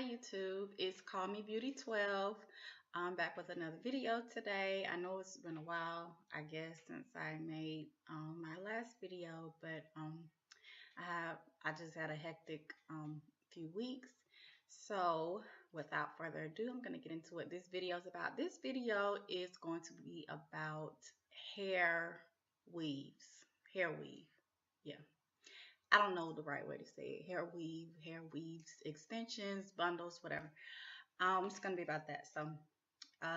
Hi YouTube, it's Call Me Beauty 12. I'm back with another video today. I know it's been a while, I guess, since I made my last video, but I just had a hectic few weeks. So without further ado, I'm gonna get into what this video is about. This video is going to be about hair weaves, hair weave. Yeah. I don't know the right way to say it. Hair weaves, extensions, bundles, whatever. It's gonna be about that. So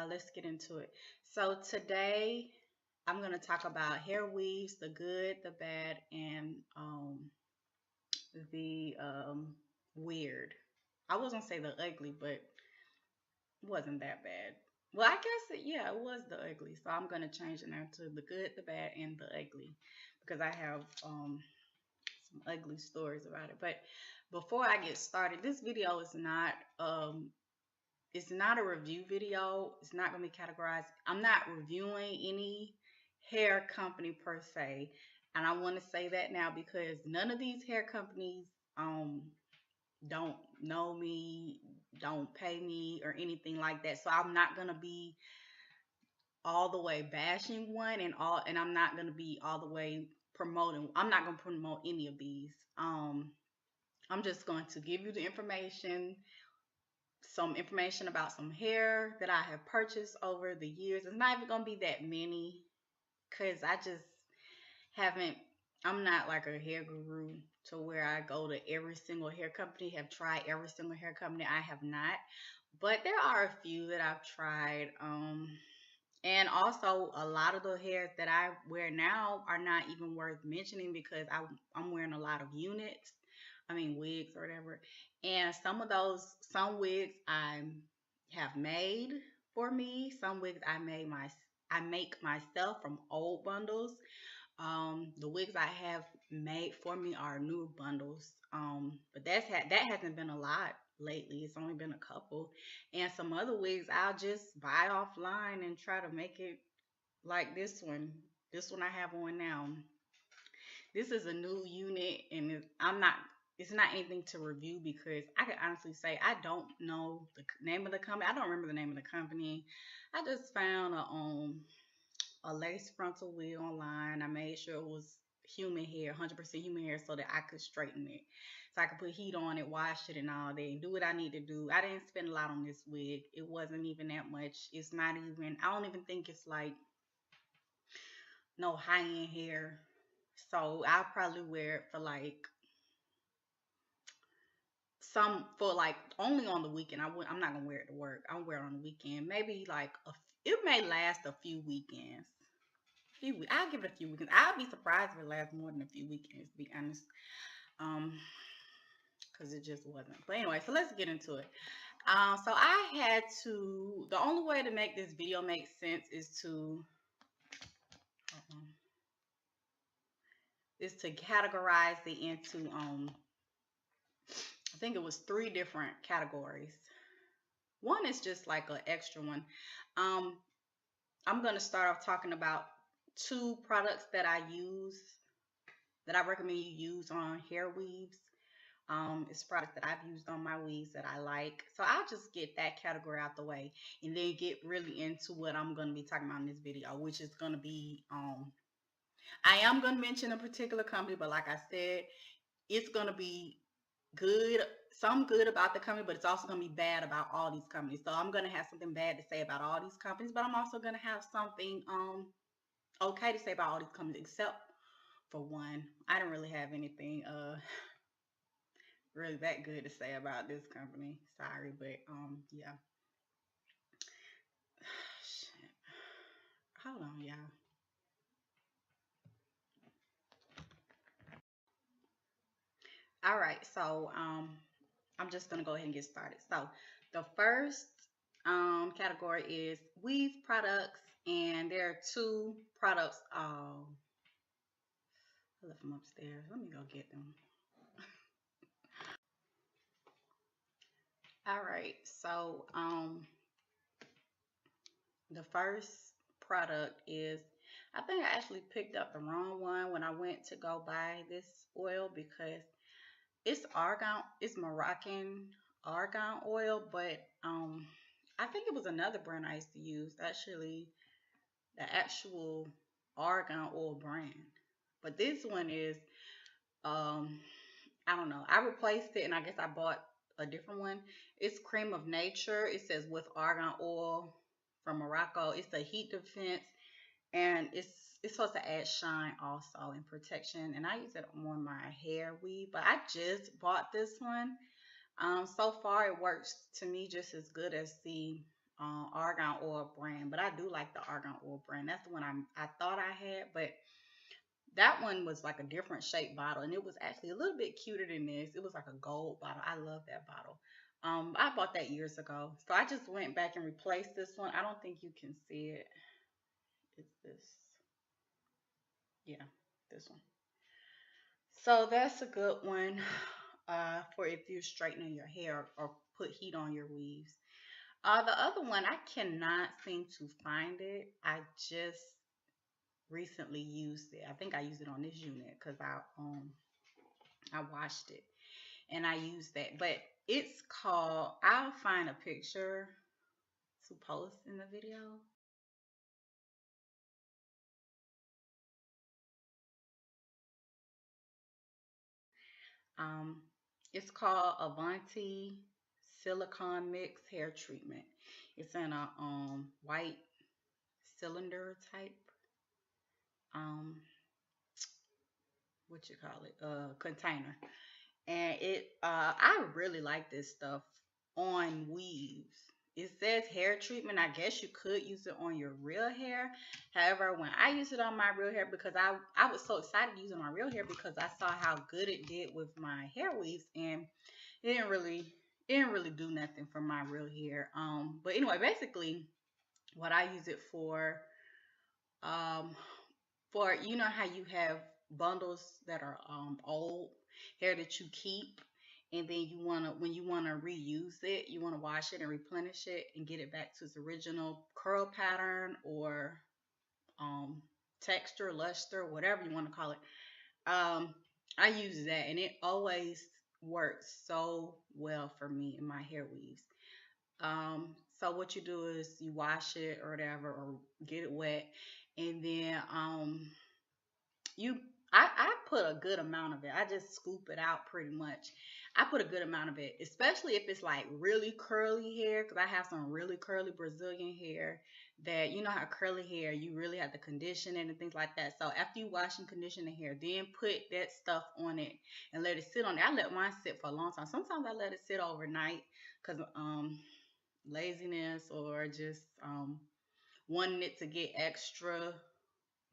let's get into it. So today I'm gonna talk about hair weaves, the good, the bad, and the weird. I was gonna say the ugly, but it wasn't that bad. Well, I guess yeah, it was the ugly. So I'm gonna change it now to the good, the bad, and the ugly because I have some ugly stories about it. But before I get started, this video is not it's not a review video. It's not going to be categorized. I'm not reviewing any hair company per se. And I want to say that now because none of these hair companies don't know me, don't pay me or anything like that. So I'm not going to be all the way bashing one and I'm not going to be all the way promoting. I'm not going to promote any of these. I'm just going to give you the information, some information about some hair that I have purchased over the years. It's not even gonna be that many because I just haven't, I'm not like a hair guru to where I go to every single hair company, have tried every single hair company. I have not. But there are a few that I've tried. And also a lot of the hairs that I wear now are not even worth mentioning because I'm wearing a lot of units. I mean wigs or whatever. And some wigs I have made for me. Some wigs I make myself from old bundles. The wigs I have made for me are new bundles. But that hasn't been a lot lately. It's only been a couple. And some other wigs I'll just buy offline and try to make it like this one. This one I have on now. This is a new unit, and it's not anything to review because I can honestly say I don't know the name of the company. I don't remember the name of the company. I just found a lace frontal wig online. I made sure it was human hair, 100% human hair, so that I could straighten it. So I could put heat on it, wash it, and all that, and do what I need to do. I didn't spend a lot on this wig. It wasn't even that much. It's not even, I don't even think it's like no high-end hair. So I'll probably wear it for like only on the weekend. I'm not gonna wear it to work. I'll wear it on the weekend. Maybe like it may last a few weekends. I'll give it a few weekends. I'll be surprised if it lasts more than a few weekends, to be honest. Um, because it just wasn't. But anyway, so let's get into it. So I had to. The only way to make this video make sense is to categorize it into I think it was 3 different categories. One is just like an extra one. Um, I'm going to start off talking about 2 products that I use, that I recommend you use on hair weaves. It's products that I've used on my weaves that I like. So I'll just get that category out the way and then get really into what I'm going to be talking about in this video, which is going to be, I am going to mention a particular company, but like I said, it's going to be good, some good about the company, but it's also going to be bad about all these companies. So I'm going to have something bad to say about all these companies, but I'm also going to have something okay to say about all these companies except for one. I don't really have anything really that good to say about this company. Sorry, but yeah. Shit. Hold on, y'all. All right, so I'm just gonna go ahead and get started. So the first category is weave products, and there are 2 products. I left them upstairs. Let me go get them. All right, so the first product is, I think I actually picked up the wrong one when I went to go buy this oil because it's argan, it's Moroccan argan oil, but I think it was another brand I used to use. Actually, the actual argan oil brand. But this one is um I don't know. I replaced it and I guess I bought a different one. It's Cream of Nature. It says with argan oil from Morocco. It's a heat defense and it's supposed to add shine also and protection. And I use it on my hair weave, but I just bought this one. So far it works to me just as good as the argan oil brand, but I do like the argan oil brand. That's the one I thought I had, but that one was like a different shaped bottle, and it was actually a little bit cuter than this. It was like a gold bottle. I love that bottle. I bought that years ago, so I just went back and replaced this one. I don't think you can see it. It's this, yeah, this one. So that's a good one for if you're straightening your hair or put heat on your weaves. The other one, I cannot seem to find it. I just recently used it. I think I used it on this unit because I washed it and I used that. But it's called. I'll find a picture to post in the video. Um, it's called Avanti Silicone Mix Hair Treatment. It's in a white cylinder type um what you call it container, and it I really like this stuff on weaves. It says hair treatment. I guess you could use it on your real hair. However, when I use it on my real hair, because I was so excited to use it on my real hair because I saw how good it did with my hair weaves, and it didn't really do nothing for my real hair. But anyway, basically, what I use it um, for you know how you have bundles that are old hair that you keep, and then you wanna when you wanna reuse it, you wanna wash it and replenish it and get it back to its original curl pattern or um texture, luster, whatever you want to call it. Um, I use that and it always works so well for me in my hair weaves. So what you do is you wash it or whatever or get it wet, and then you I put a good amount of it. I just scoop it out pretty much. I put a good amount of it, especially if it's like really curly hair, because I have some really curly Brazilian hair that you know how curly hair you really have to condition it and things like that. So after you wash and condition the hair, then put that stuff on it and let it sit on it. I let mine sit for a long time. Sometimes I let it sit overnight because laziness or just wanting it to get extra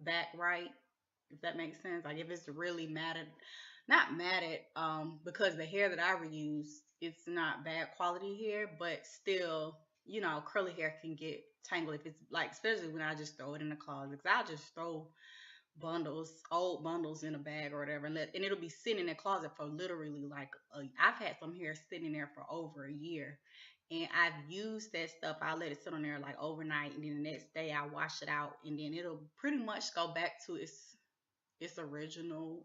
back right, if that makes sense. Like if it's really matted, not matted, because the hair that I reuse, it's not bad quality hair, but still, curly hair can get tangled if it's like, especially when I just throw it in the closet. Cause I just throw old bundles in a bag or whatever, and it'll be sitting in the closet for literally like I've had some hair sitting there for over a year. And I've used that stuff. I let it sit on there like overnight, and then the next day I wash it out, and then it'll pretty much go back to its original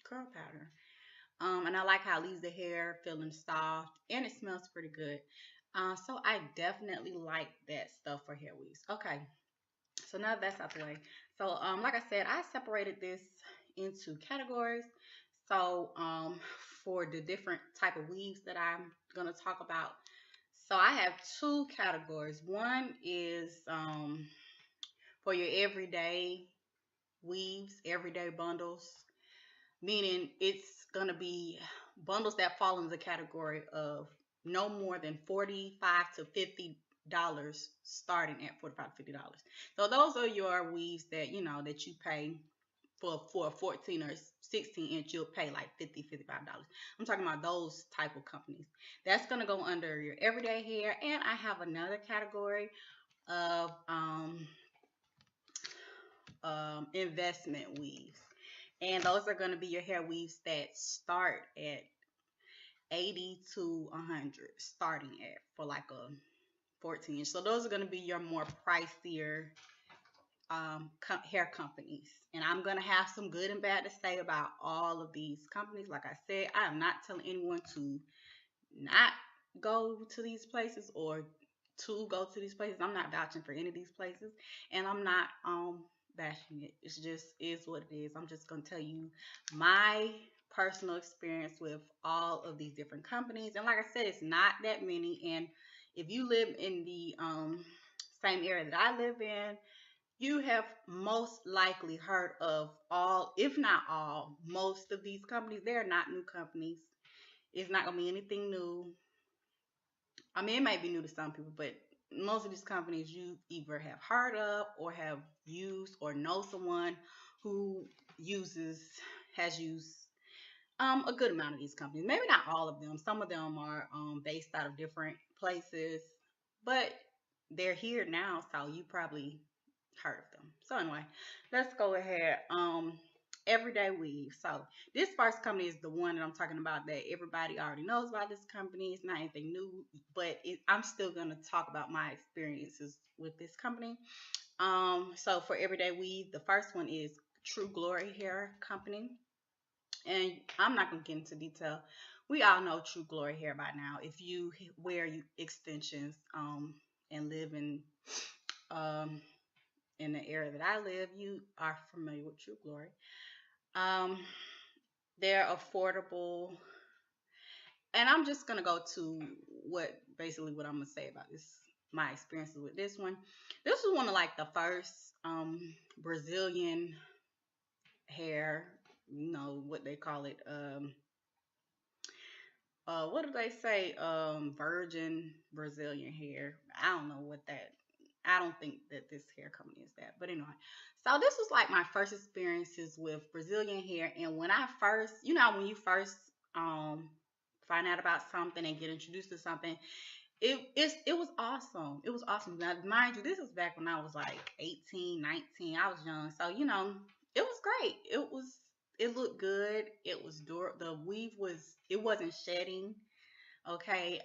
curl pattern. And I like how it leaves the hair feeling soft and it smells pretty good. So I definitely like that stuff for hair weaves. Okay, so now that's out the way. So like I said, I separated this into categories. So for the different type of weaves that I'm gonna talk about. So I have two categories. One is for your everyday weaves, everyday bundles, meaning it's going to be bundles that fall in the category of no more than 45 to $50, starting at 45 to $50. So those are your weaves that that you pay for a 14 or 16-inch. You'll pay like $50, $55. I'm talking about those type of companies. That's going to go under your everyday hair. And I have another category of investment weaves. And those are going to be your hair weaves that start at 80 to 100, starting at for like a 14-inch. So those are going to be your more pricier hair companies. And I'm going to have some good and bad to say about all of these companies. Like I said, I am not telling anyone to not go to these places or to go to these places. I'm not vouching for any of these places, and I'm not bashing it. It's just is what it is. I'm just gonna tell you my personal experience with all of these different companies. And like I said, it's not that many. And if you live in the same area that I live in, you have most likely heard of all, if not all, most of these companies. They're not new companies. It's not gonna be anything new. I mean, it might be new to some people, but most of these companies you either have heard of or have used or know someone who uses has used a good amount of these companies. Maybe not all of them. Some of them are based out of different places, but they're here now, so you probably heard of them. So anyway, let's go ahead. Everyday Weave. So this first company is the one that I'm talking about that everybody already knows about. This company. It's not anything new, but I'm still gonna talk about my experiences with this company. So for Everyday Weave, the first one is True Glory Hair Company, and I'm not gonna get into detail. We all know True Glory Hair by now. If you wear you extensions, and live um in the area that I live, you are familiar with True Glory. Um, they're affordable, and I'm just gonna go to what I'm gonna say about this. My experiences with this one. This was one of like the first Brazilian hair. You know what they call it. What do they say? Virgin Brazilian hair. I don't know what that. I don't think that this hair company is that. But anyway, so this was like my first experiences with Brazilian hair, and when I first, when you first um find out about something and get introduced to something, it was awesome. It was awesome. Now, mind you, this was back when I was like 18, 19. I was young, so it was great. It looked good. It was the weave was it wasn't shedding. Okay.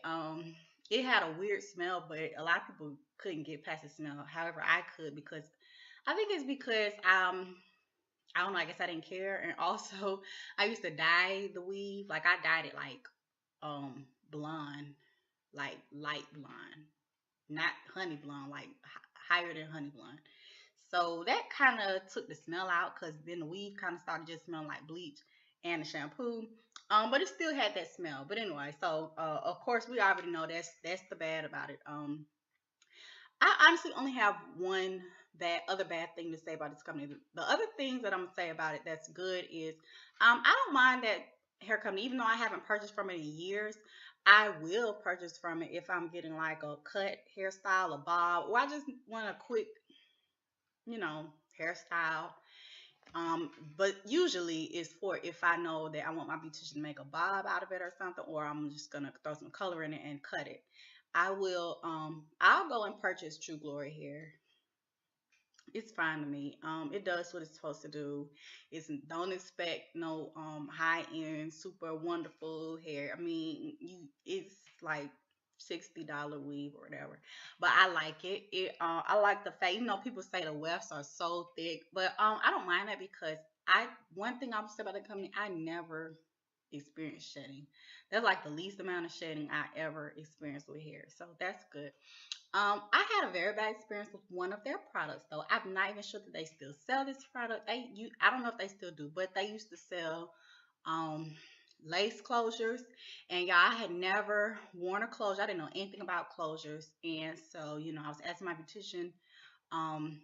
It had a weird smell, but a lot of people couldn't get past the smell. However, I could because I think it's because I don't know, I guess I didn't care. And also I used to dye the weave. Like I dyed it like blonde, like light blonde, not honey blonde, like higher than honey blonde. So that kind of took the smell out because then the weave kind of started just smelling like bleach and the shampoo. But it still had that smell. But anyway, so of course we already know that's the bad about it. I honestly only have one bad thing to say about this company. The other things that I'm gonna say about it that's good is I don't mind that hair company, even though I haven't purchased from it in years. I will purchase from it if I'm getting like a cut hairstyle, a bob, or I just want a quick, you know, hairstyle. Um, but usually it's for if I know that I want my beautician to make a bob out of it or something, or I'm just gonna throw some color in it and cut it. I'll go and purchase True Glory hair. It's fine to me. It does what it's supposed to do. It's don't expect no high end, super wonderful hair. I mean, it's like $60 weave or whatever. But I like it. I like the fact. People say the wefts are so thick, but I don't mind that because I one thing I would say about the company, I never experienced shedding. That's like the least amount of shedding I ever experienced with hair. So that's good. I had a very bad experience with one of their products though. I'm not even sure that they still sell this product. I don't know if they still do, but they used to sell um lace closures. And y'all, I had never worn a closure. I didn't know anything about closures. And so, I was asking my beautician, um,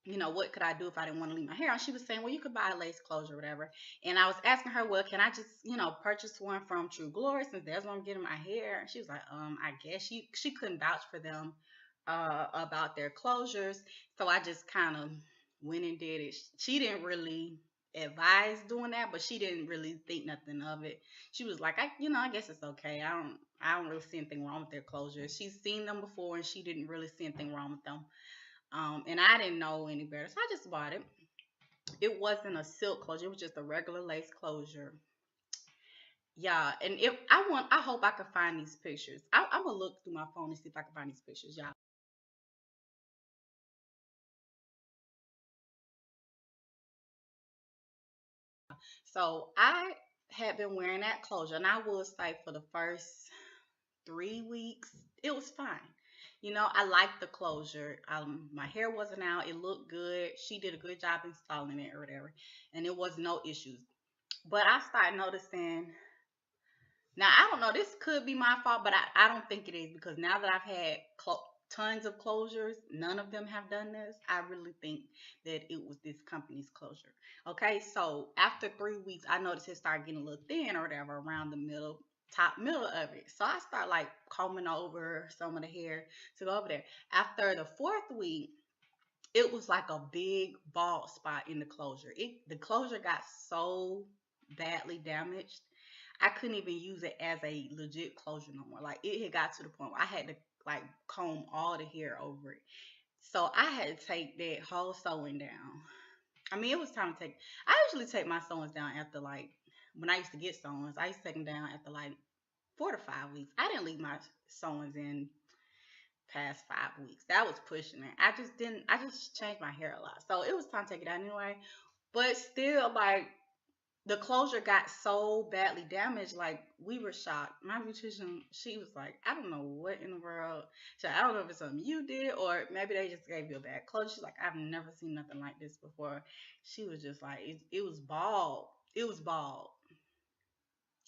what could I do if I didn't want to leave my hair on? She was saying, well, you could buy a lace closure or whatever. And I was asking her, well, can I just, purchase one from True Glory since that's what I'm getting my hair? And she was like, I guess she couldn't vouch for them about their closures. So I just kind of went and did it. She didn't really advise doing that, but she didn't really think nothing of it. She was like, I guess it's okay. I don't really see anything wrong with their closures. She's seen them before and she didn't really see anything wrong with them. And I didn't know any better, so I just bought it. It wasn't a silk closure; it was just a regular lace closure. Yeah, and if I hope I can find these pictures. I'm gonna look through my phone and see if I can find these pictures, y'all. So I had been wearing that closure, and I will say for the first 3 weeks, it was fine. I liked the closure. My hair wasn't out. It looked good. She did a good job installing it or whatever, and it was no issues. But I started noticing. Now I don't know. This could be my fault, but I don't think it is, because now that I've had tons of closures, none of them have done this. I really think that it was this company's closure. Okay, so after 3 weeks, I noticed it started getting a little thin or whatever around the middle, top middle of it. So I start like combing over some of the hair to go over there. After the fourth week, it was like a big bald spot in the closure. The closure got so badly damaged, I couldn't even use it as a legit closure no more. Like, it had got to the point where I had to like comb all the hair over it. So I had to take that whole sewing down. I mean, it was time to take. I usually take my sewings down after, like, when I used to get sewings. I used to take them down after like 4 to 5 weeks. I didn't leave my sewings in past 5 weeks. That was pushing it. I just didn't. I just changed my hair a lot, so it was time to take it out anyway. But still, like, the closure got so badly damaged, like, we were shocked. My beautician, she was like, I don't know what in the world. So I don't know if it's something you did, or maybe they just gave you a bad closure. She's like, I've never seen nothing like this before. She was just like, it was bald. It was bald.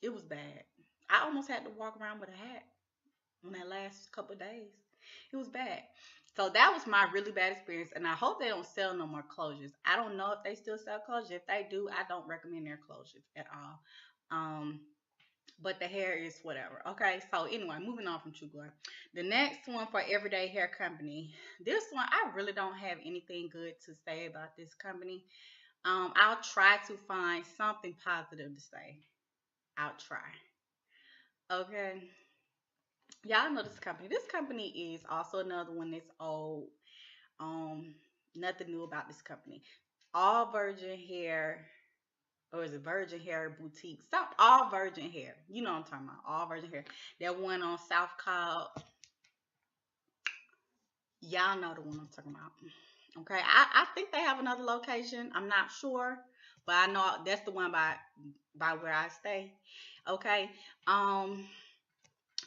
It was bad. I almost had to walk around with a hat on that last couple of days. It was bad. So that was my really bad experience, and I hope they don't sell no more closures. I don't know if they still sell closures. If they do, I don't recommend their closures at all. Um, but the hair is whatever. Okay, so anyway, moving on from True Glory. The next one for Everyday Hair Company. This one, I really don't have anything good to say about this company. I'll try to find something positive to say. I'll try. Okay. Y'all know this company. This company is also another one that's old. Um, Nothing new about this company. All Virgin Hair, or is it Virgin Hair Boutique? Some All Virgin Hair. You know what I'm talking about. All Virgin Hair. That one on South Cobb. Y'all know the one I'm talking about. Okay, I think they have another location. I'm not sure, but I know that's the one by where I stay. Okay. Um,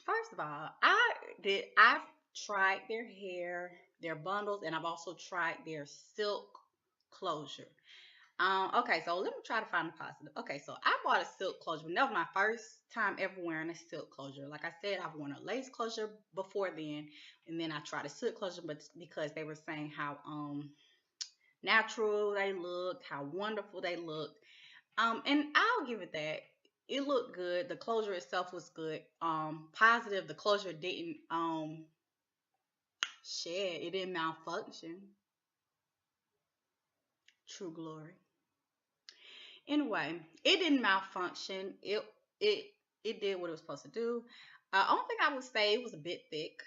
First of all, I've tried their hair, their bundles, and I've also tried their silk closure. Okay, so let me try to find a positive. Okay, so I bought a silk closure. That was my first time ever wearing a silk closure. Like I said, I've worn a lace closure before then, and then I tried a silk closure, but because they were saying how natural they looked, how wonderful they looked. And I'll give it that. It looked good. The closure itself was good. Positive. The closure didn't shed. It didn't malfunction. True glory. Anyway, it didn't malfunction. It it did what it was supposed to do. Only thing I would say, it was a bit thick.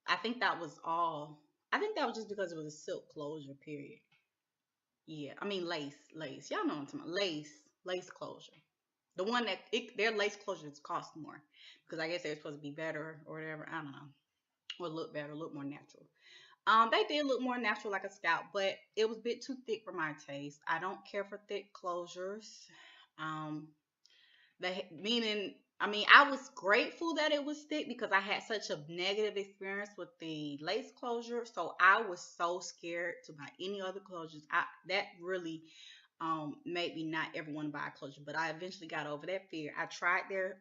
I think that was all. I think that was just because it was a silk closure. Period. Yeah, I mean lace. Y'all know what I'm talking about. Lace closure. The one their lace closures cost more because I guess they're supposed to be better or whatever. I don't know, or look better, look more natural. They did look more natural like a scalp, but it was a bit too thick for my taste. I don't care for thick closures. Um, Meaning, I mean, I was grateful that it was thick because I had such a negative experience with the lace closure. So I was so scared to buy any other closures. That really made me not ever want to buy a closure. But I eventually got over that fear. I tried their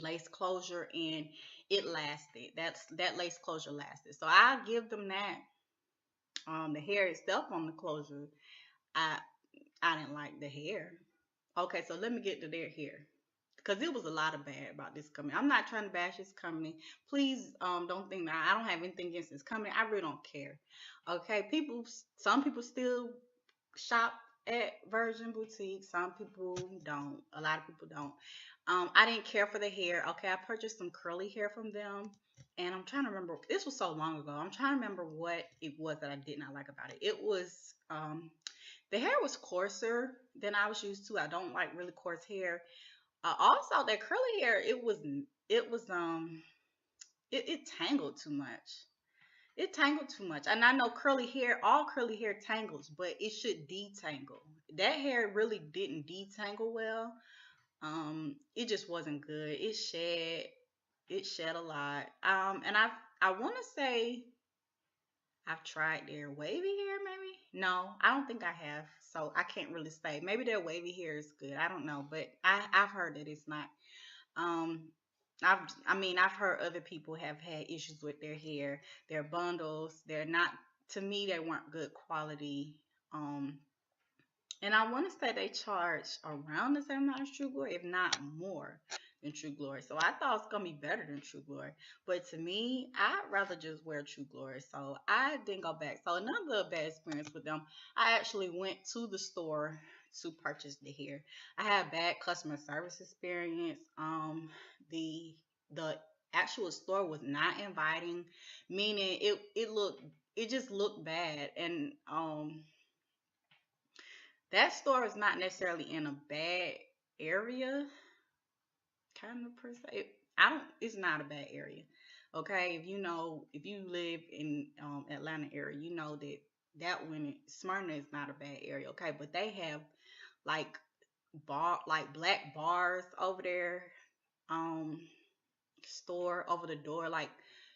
lace closure and it lasted. That lace closure lasted. So I give them that. The hair itself on the closure, I I didn't like the hair. Okay, so let me get to their hair. Because it was a lot of bad about this company. I'm not trying to bash this company. Please don't think that I don't have anything against this company. I really don't care. Okay, some people still shop at Virgin Boutique. Some people don't. A lot of people don't. I didn't care for the hair. Okay, I purchased some curly hair from them. And I'm trying to remember. This was so long ago. I'm trying to remember what it was that I did not like about it. It was the hair was coarser than I was used to. I don't like really coarse hair. Also, that curly hair, it was it tangled too much. It tangled too much, and I know curly hair, all curly hair tangles, but it should detangle. That hair really didn't detangle well. It just wasn't good. It shed. It shed a lot. And I want to say I've tried their wavy hair, maybe. No, I don't think I have. So I can't really say. Maybe their wavy hair is good. I don't know, but I've heard that it's not. Um, I mean, I've heard other people have had issues with their hair, their bundles. They're not, to me, they weren't good quality. Um, and I want to say they charge around the same amount as True Glory, if not more than True Glory. So I thought it was gonna be better than True Glory. But to me, I'd rather just wear True Glory. So I didn't go back. So another bad experience with them, I actually went to the store to purchase the hair. I had bad customer service experience. The actual store was not inviting, meaning it just looked bad. And that store is not necessarily in a bad area, kind of per se. I don't. It's not a bad area. Okay, if you live in Atlanta area, you know that Smyrna is not a bad area. Okay, but they have like like black bars over there. Um, store over the door. Like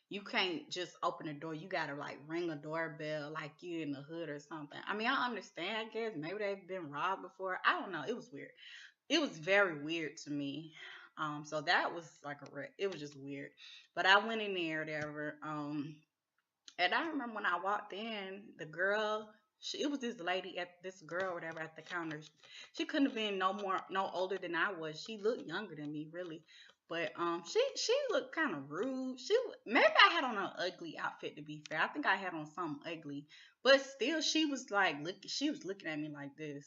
you can't just open the door. You gotta like ring a doorbell like you in the hood or something. I mean, I understand, I guess. Maybe they've been robbed before. I don't know. It was weird. It was very weird to me. So that was like a wreck. It was just weird. But I went in there, whatever. And I remember when I walked in, the girl, it was this lady at this girl, whatever, at the counter. She couldn't have been no older than I was. She looked younger than me, really. But she looked kind of rude. Maybe I had on an ugly outfit to be fair. I think I had on something ugly, but still, she was like she was looking at me like this.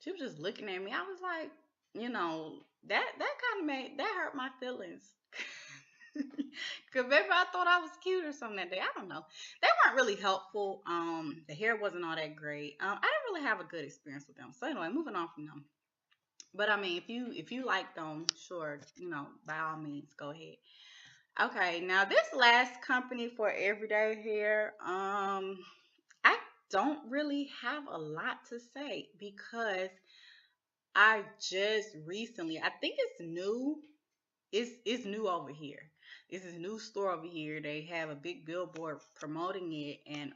She was just looking at me. I was like, that kind of made that hurt my feelings. Cause maybe I thought I was cute or something that day. I don't know. They weren't really helpful. The hair wasn't all that great. I didn't really have a good experience with them. So anyway, moving on from them. But I mean, if you like them, sure, by all means, go ahead. Okay, now this last company for everyday hair, I don't really have a lot to say because I just recently, I think it's new. It's new over here. It's this new store over here. They have a big billboard promoting it, and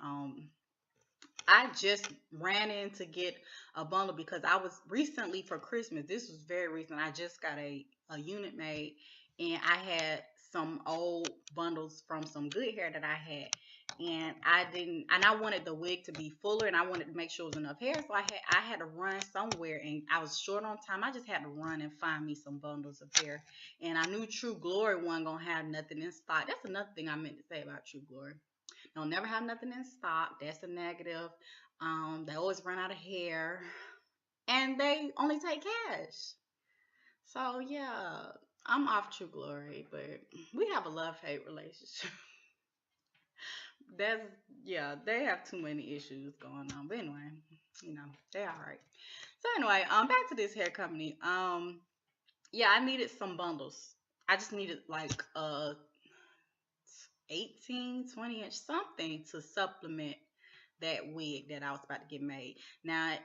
I just ran in to get a bundle because I was recently for Christmas. This was very recent. I just got a unit made, and I had some old bundles from some good hair that I had. And I wanted the wig to be fuller, and I wanted to make sure it was enough hair. So I had to run somewhere, and I was short on time. I just had to run and find me some bundles of hair. And I knew True Glory wasn't gonna have nothing in stock. That's another thing I meant to say about True Glory. They'll never have nothing in stock. That's a negative. They always run out of hair, and they only take cash. So yeah, I'm off True Glory, but we have a love hate relationship. That's Yeah, they have too many issues going on. But anyway, they're all right. So anyway, back to this hair company. Yeah, I needed some bundles. I just needed like 18, 20 inch something to supplement that wig that I was about to get made. Now,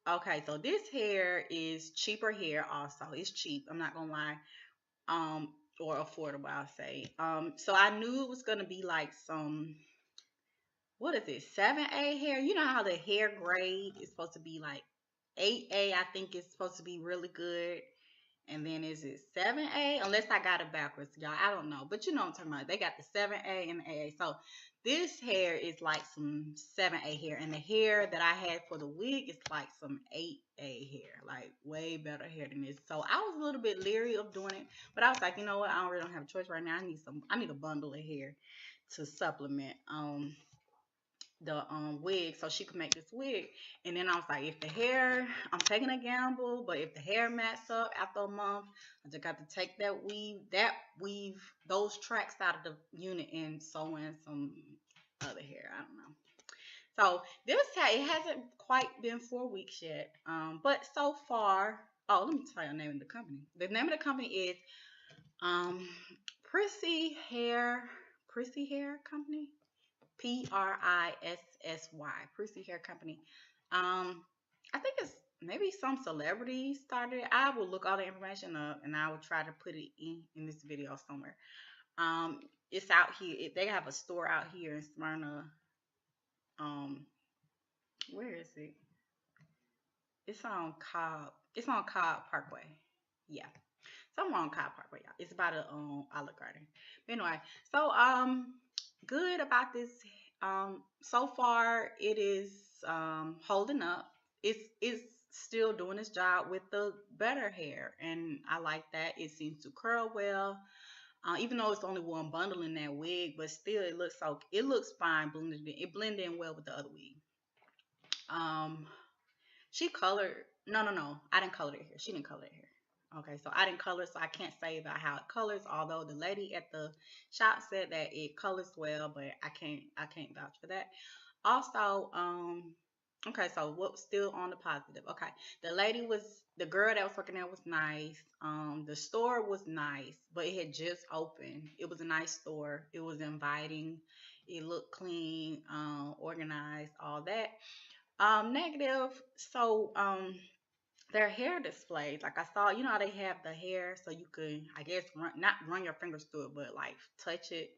okay, so this hair is cheaper hair also. It's cheap, I'm not gonna lie. Or affordable, I'll say. So I knew it was gonna be like some, what is it, 7A hair? You know how the hair grade is supposed to be like 8A, I think it's supposed to be really good. And then is it 7A? Unless I got it backwards, y'all. I don't know. But you know what I'm talking about. They got the 7A and the AA. So this hair is like some 7A hair. And the hair that I had for the wig is like some 8A hair. Like way better hair than this. So I was a little bit leery of doing it. But I was like, you know what? I don't really don't have a choice right now. I need a bundle of hair to supplement the wig so she could make this wig. And then I was like, if the hair, I'm taking a gamble, but if the hair mats up after a month, I just got to take that weave, those tracks out of the unit and sew in some other hair. I don't know. So it hasn't quite been 4 weeks yet. But so far, oh, let me tell you the name of the company. The name of the company is um Prissy Hair Prissy Hair Company. Prissy, Prissy Hair Company. I think it's maybe some celebrities started it. I will look all the information up and I will try to put it in this video somewhere. Um, it's out here. They have a store out here in Smyrna. Um, where is it? It's on Cobb. It's on Cobb Parkway. Yeah, somewhere on Cobb Parkway, y'all. It's by the Olive Garden. But anyway, so good about this. So far it is holding up. It's still doing its job with the better hair, and I like that. It seems to curl well. Even though it's only one bundle in that wig, but still it looks fine blended in. It blended in well with the other wig. Um, she colored. No. I didn't color it here. She didn't color it here. Okay, so I didn't color, so I can't say about how it colors. Although the lady at the shop said that it colors well, but I can't vouch for that. Also, okay, so what's still on the positive? Okay, the girl that was working there was nice. The store was nice, but it had just opened. It was a nice store. It was inviting. It looked clean, organized, all that. Negative. So, their hair displays, like I saw, you know how they have the hair, so you could, I guess, not run your fingers through it, but like touch it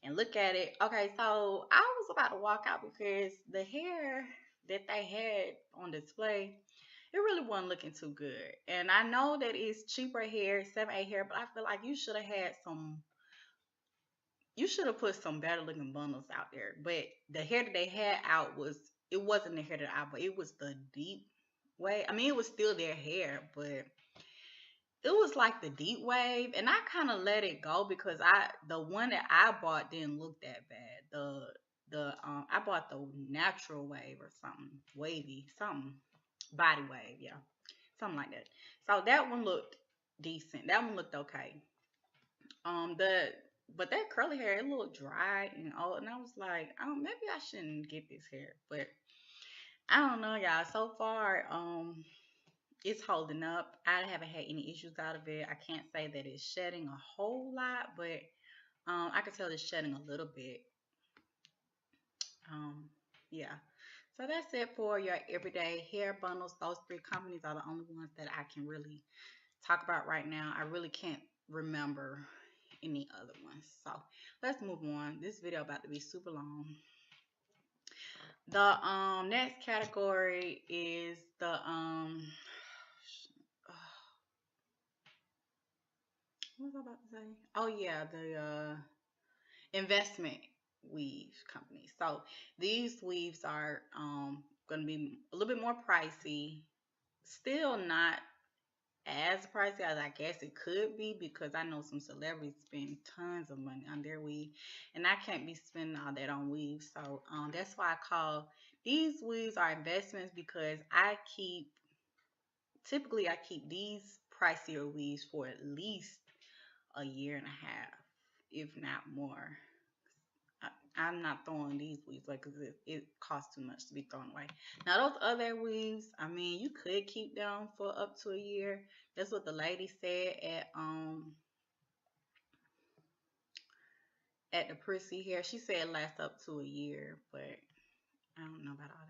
and look at it. Okay, so I was about to walk out because the hair that they had on display, it really wasn't looking too good. And I know that it's cheaper hair, 7-8 hair, but I feel like you should have put some better looking bundles out there. But the hair that they had out it wasn't the hair that I but it was the deep way. I mean, it was still their hair, but it was like the deep wave, and I kind of let it go because the one that I bought didn't look that bad. The I bought the natural wave or something, wavy, something, body wave, yeah, something like that. So that one looked decent. That one looked okay. The but that curly hair, it looked dry and old, and I was like, oh, maybe I shouldn't get this hair, but I don't know, y'all. So far, it's holding up. I haven't had any issues out of it. I can't say that it's shedding a whole lot, but I can tell it's shedding a little bit. Um, yeah. So that's it for your everyday hair bundles. Those three companies are the only ones that I can really talk about right now. I really can't remember any other ones. So let's move on. This video about to be super long. The next category is the what was I about to say? Oh yeah, the investment weave company. So these weaves are going to be a little bit more pricey. Still not as pricey as I guess it could be because I know some celebrities spend tons of money on their weave, and I can't be spending all that on weaves. So that's why I call these weaves are investments because I keep these pricier weaves for at least a year and a half, if not more. I'm not throwing these weaves away because it costs too much to be thrown away. Now those other weaves, I mean, you could keep them for up to a year. That's what the lady said at the Prissy here. She said it lasts up to a year, but I don't know about all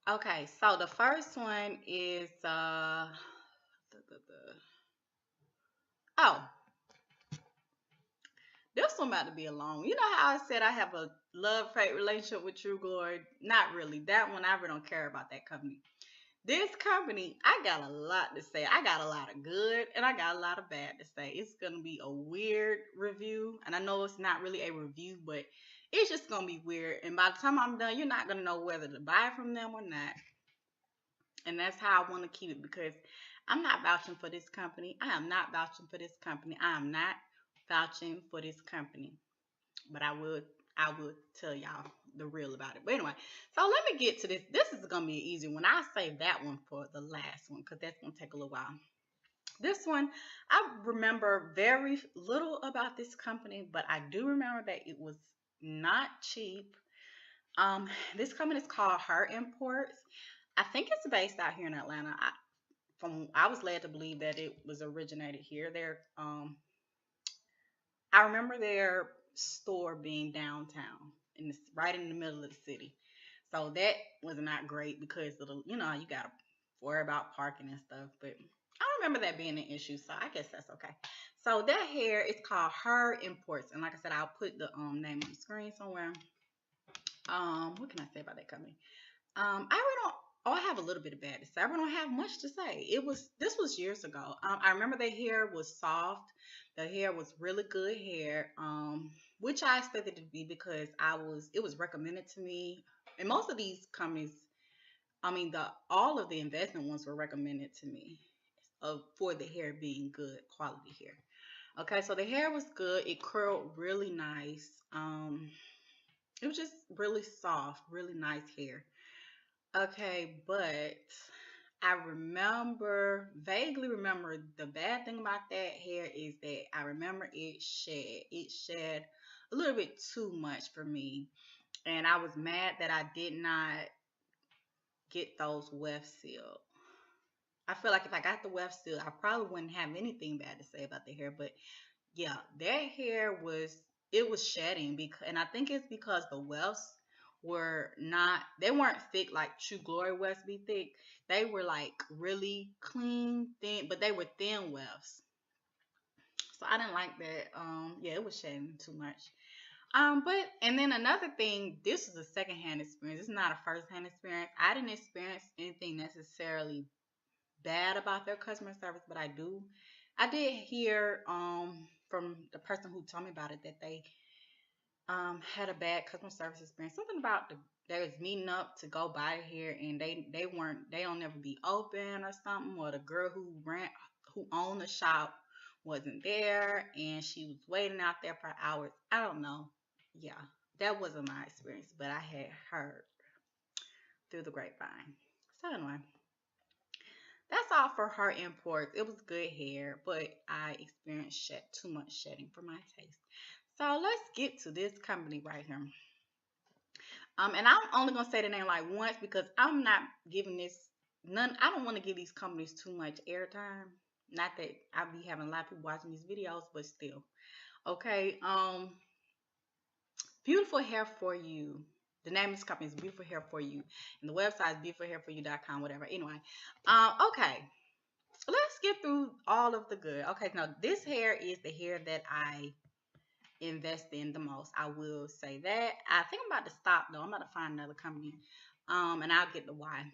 that. Okay, so the first one is oh, this one about to be a long one. You know how I said I have a love-hate relationship with True Glory? Not really. That one, I really don't care about that company. This company, I got a lot to say. I got a lot of good and I got a lot of bad to say. It's going to be a weird review. And I know it's not really a review, but it's just going to be weird. And by the time I'm done, you're not going to know whether to buy from them or not. And that's how I want to keep it because I'm not vouching for this company. I am not vouching for this company. I am not vouching for this company. But I will tell y'all the real about it. But anyway, so let me get to this. This is gonna be an easy one. I'll save that one for the last one because that's gonna take a little while. This one, I remember very little about this company, but I do remember that it was not cheap. This company is called Her Imports. I think it's based out here in Atlanta. I was led to believe that it was originated here. I remember their store being downtown, right in the middle of the city. So that was not great because of the, you gotta worry about parking and stuff. But I remember that being an issue, so I guess that's okay. So that hair is called Her Imports, and like I said, I'll put the name on the screen somewhere. What can I say about that company? I really don't. Oh, I have a little bit of bad to say. I really don't have much to say. This was years ago. I remember the hair was soft. The hair was really good hair. Which I expected it to be because it was recommended to me. And most of these companies, I mean, the all of the investment ones were recommended to me for the hair being good quality hair. Okay, so the hair was good. It curled really nice. It was just really soft, really nice hair. Okay, but I vaguely remember the bad thing about that hair is that I remember it shed. It shed a little bit too much for me. And I was mad that I did not get those weft sealed. I feel like if I got the weft sealed, I probably wouldn't have anything bad to say about the hair. But yeah, that hair it was shedding because, and I think it's because the wefts they weren't thick like True Glory wefts be thick. They were like really clean, thin, but they were thin wefts. So I didn't like that. Yeah, it was shedding too much. But and then another thing, this is a secondhand experience. It's not a first-hand experience. I didn't experience anything necessarily bad about their customer service, but I did hear from the person who told me about it that they had a bad customer service experience. Something about they was meeting up to go buy hair and they don't ever be open or something, or the girl who owned the shop wasn't there and she was waiting out there for hours. I don't know. Yeah, that wasn't my experience, but I had heard through the grapevine. So anyway, that's all for Her Imports. It was good hair, but I experienced too much shedding for my taste. So let's get to this company right here. And I'm only gonna say the name like once because I'm not giving this none. I don't want to give these companies too much airtime. Not that I be having a lot of people watching these videos, but still. Okay. Beautiful Hair for You. The name of this company is Beautiful Hair for You, and the website is beautifulhairforyou.com. Whatever. Anyway. Okay. Let's get through all of the good. Okay. Now this hair is the hair that I invest in the most. I will say that. I think I'm about to stop though. I'm about to find another company. And I'll get the why.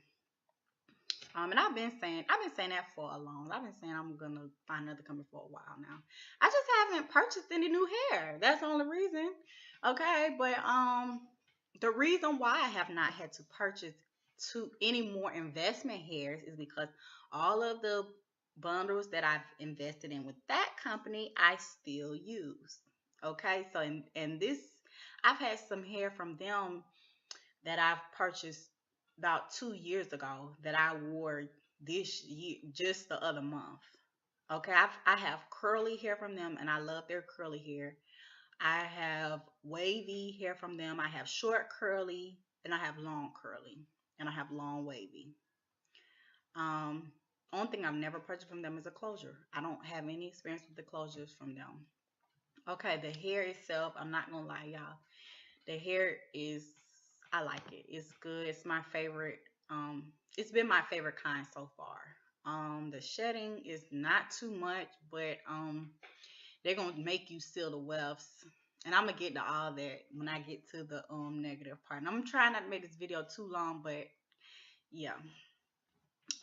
And I've been saying that for a long. I've been saying I'm gonna find another company for a while now. I just haven't purchased any new hair. That's the only reason. Okay, but the reason why I have not had to purchase any more investment hairs is because all of the bundles that I've invested in with that company I still use. Okay, so and this I've had some hair from them that I've purchased about 2 years ago that I wore this year, just the other month. Okay, I have curly hair from them, and I love their curly hair. I have wavy hair from them. I have short curly, and I have long curly, and I have long wavy. Um, Only thing I've never purchased from them is a closure. I don't have any experience with the closures from them. Okay, the hair itself, I'm not gonna lie, y'all. The hair is, I like it. It's good. It's my favorite. It's been my favorite kind so far. The shedding is not too much, but they're gonna make you seal the wefts. And I'm gonna get to all that when I get to the negative part. And I'm trying not to make this video too long, but yeah.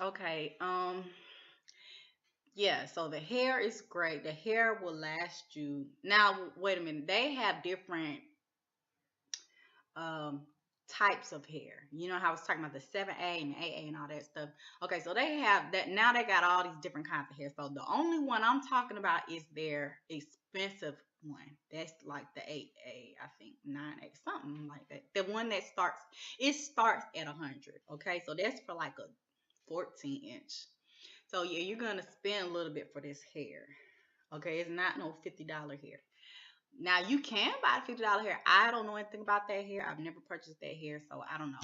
Okay. Yeah, so the hair is great. The hair will last you. Now, wait a minute. They have different um types of hair. You know how I was talking about the 7A and the AA and all that stuff. Okay, so they have that now they got all these different kinds of hair. So the only one I'm talking about is their expensive one. That's like the 8A, I think, 9A, something like that. The one that starts at 100. Okay, so that's for like a 14-inch. So yeah, you're gonna spend a little bit for this hair. Okay, it's not no $50 hair. Now you can buy $50 hair. I don't know anything about that hair. I've never purchased that hair, so I don't know.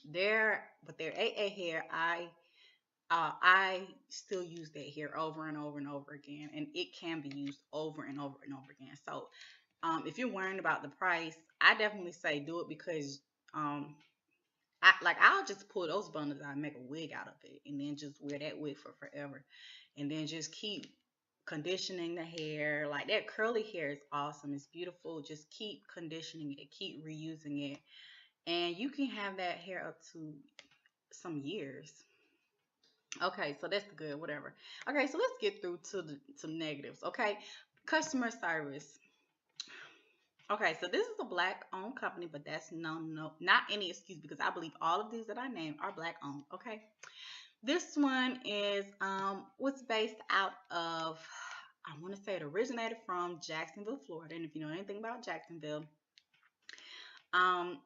Their AA hair, I still use that hair over and over and over again, and it can be used over and over and over again. So, if you're worrying about the price, I definitely say do it because I'll just pull those bundles out and make a wig out of it, and then just wear that wig for forever, and then just keep conditioning the hair. Like that curly hair is awesome. It's beautiful. Just keep conditioning it, keep reusing it, and you can have that hair up to some years. Okay, so that's good, whatever. Okay, so let's get through to some negatives. Okay, customer service. Okay, so this is a black owned company, but that's no, not any excuse because I believe all of these that I named are black owned. Okay, this one is was based out of, I want to say it originated from Jacksonville, Florida. And if you know anything about Jacksonville, um,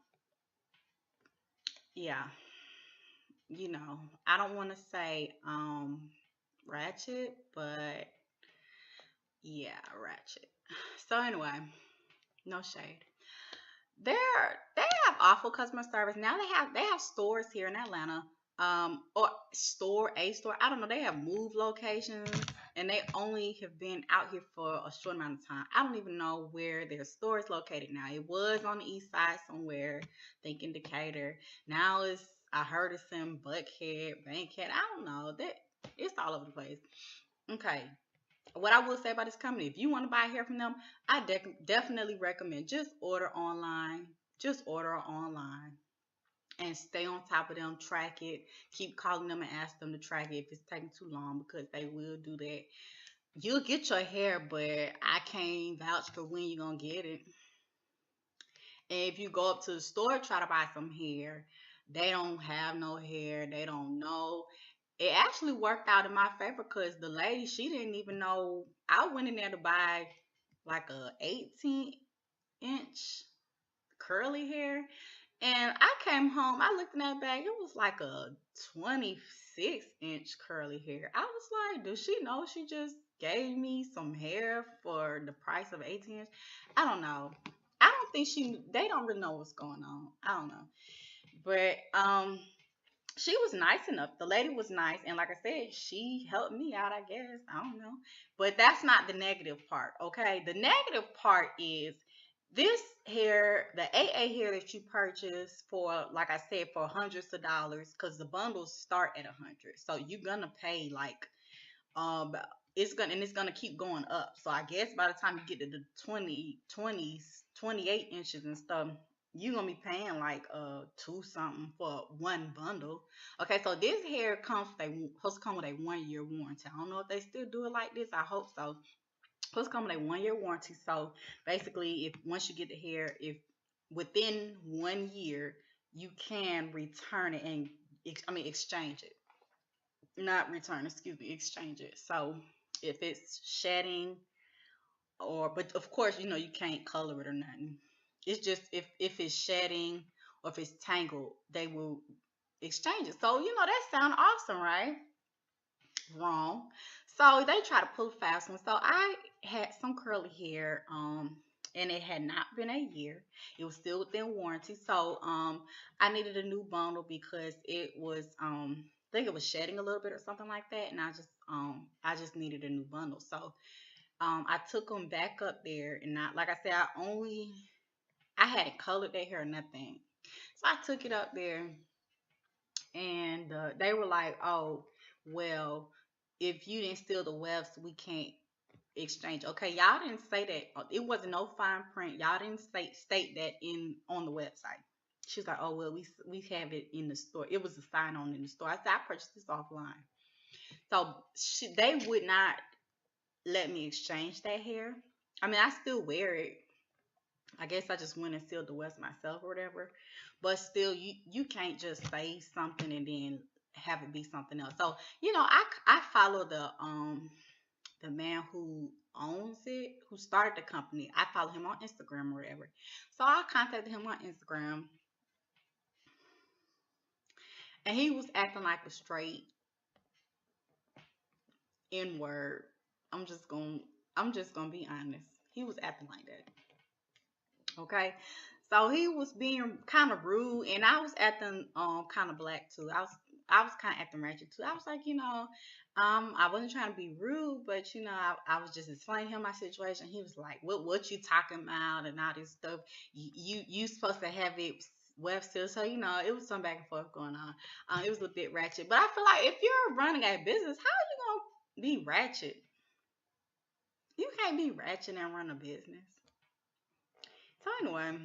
yeah, I don't want to say ratchet, but yeah, ratchet. So anyway, no shade. They have awful customer service. Now they have stores here in Atlanta. Or a store. I don't know. They have moved locations and they only have been out here for a short amount of time. I don't even know where their store is located now. It was on the east side somewhere, thinking Decatur. Now I heard it's in Buckhead, Bankhead. I don't know. That it's all over the place. Okay, what I will say about this company, if you want to buy hair from them, I definitely recommend just order online. Just order online and stay on top of them. Track it. Keep calling them and ask them to track it if it's taking too long because they will do that. You'll get your hair, but I can't vouch for when you're going to get it. And if you go up to the store try to buy some hair, they don't have no hair. They don't know. It actually worked out in my favor because the lady, she didn't even know. I went in there to buy like a 18-inch curly hair. And I came home, I looked in that bag, it was like a 26-inch curly hair. I was like, does she know she just gave me some hair for the price of 18 inch? I don't know. I don't think they don't really know what's going on. I don't know. But she was nice enough. The lady was nice, and like I said, she helped me out. I guess I don't know, but that's not the negative part. Okay, the negative part is this hair, the AA hair that you purchase for, like I said, for hundreds of dollars, because the bundles start at 100, so you're gonna pay like um it's gonna keep going up. So I guess by the time you get to the 28 inches and stuff, you're gonna be paying like two something for one bundle. Okay, so this hair supposed to come with a 1 year warranty. I don't know if they still do it like this. I hope so. Supposed to come with a 1 year warranty. So basically, if once you get the hair, if within 1 year you can return it and exchange it, not return, excuse me, exchange it. So if it's shedding, but of course, you can't color it or nothing. It's just if it's shedding or if it's tangled, they will exchange it. So that sounds awesome, right? Wrong. So they try to pull a fast one. So I had some curly hair, and it had not been a year. It was still within warranty. So I needed a new bundle because it was I think it was shedding a little bit or something like that, and I just needed a new bundle. So I took them back up there, and like I said, I hadn't colored their hair or nothing. So I took it up there, and they were like, "Oh, well, if you didn't steal the wefts, we can't exchange." Okay, y'all didn't say that. It wasn't no fine print. Y'all didn't state that in on the website. She was like, "Oh well, we have it in the store." It was a sign on in the store. I said, "I purchased this offline." So they would not let me exchange that hair. I mean, I still wear it. I guess I just went and sealed the wefts myself or whatever. But still, you can't just say something and then have it be something else. So I follow the man who owns it, who started the company. I follow him on Instagram or whatever. So I contacted him on Instagram, and he was acting like a straight N word. I'm just gonna I'm just gonna be honest. He was acting like that. Okay. So he was being kind of rude, and I was acting kind of black too. I was kind of acting ratchet too. I was like, I wasn't trying to be rude, but I was just explaining him my situation. He was like, "What you talking about?" and all this stuff. You supposed to have it. web still. So, it was some back and forth going on. It was a bit ratchet. But I feel like if you're running a business, how are you going to be ratchet? You can't be ratchet and run a business. So, anyway,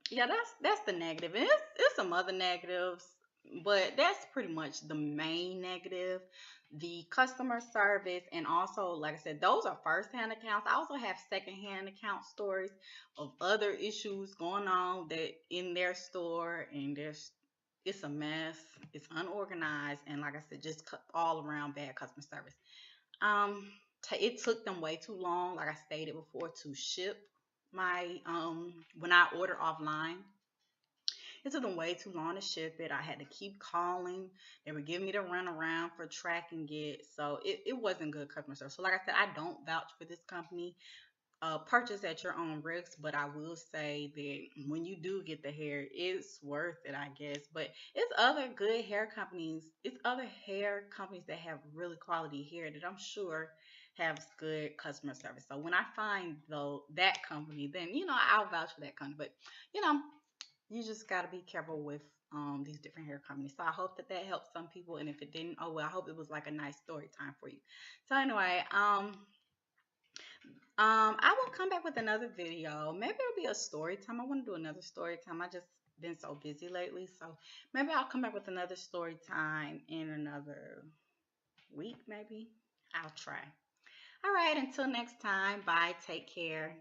yeah, that's the negative. And it's some other negatives, but that's pretty much the main negative. The customer service, and also, like I said, those are first-hand accounts. I also have second-hand account stories of other issues going on that in their store, and it's a mess. It's unorganized, and like I said, just all around bad customer service. Um, it took them way too long, like I stated before, to ship my when I order offline. It took them way too long to ship it. I had to keep calling. They were giving me the runaround for tracking it. So it wasn't good customer service. So like I said, I don't vouch for this company. Purchase at your own risk, but I will say that when you do get the hair, it's worth it, I guess. But it's other good hair companies. It's other hair companies that have really quality hair that I'm sure have good customer service. So when I find though that company, then I'll vouch for that company. But you know, you just got to be careful with these different hair companies. So I hope that helps some people. And if it didn't, oh well, I hope it was like a nice story time for you. So anyway, I will come back with another video. Maybe it'll be a story time. I want to do another story time. I just been so busy lately, so maybe I'll come back with another story time in another week. Maybe I'll try. All right. Until next time. Bye. Take care.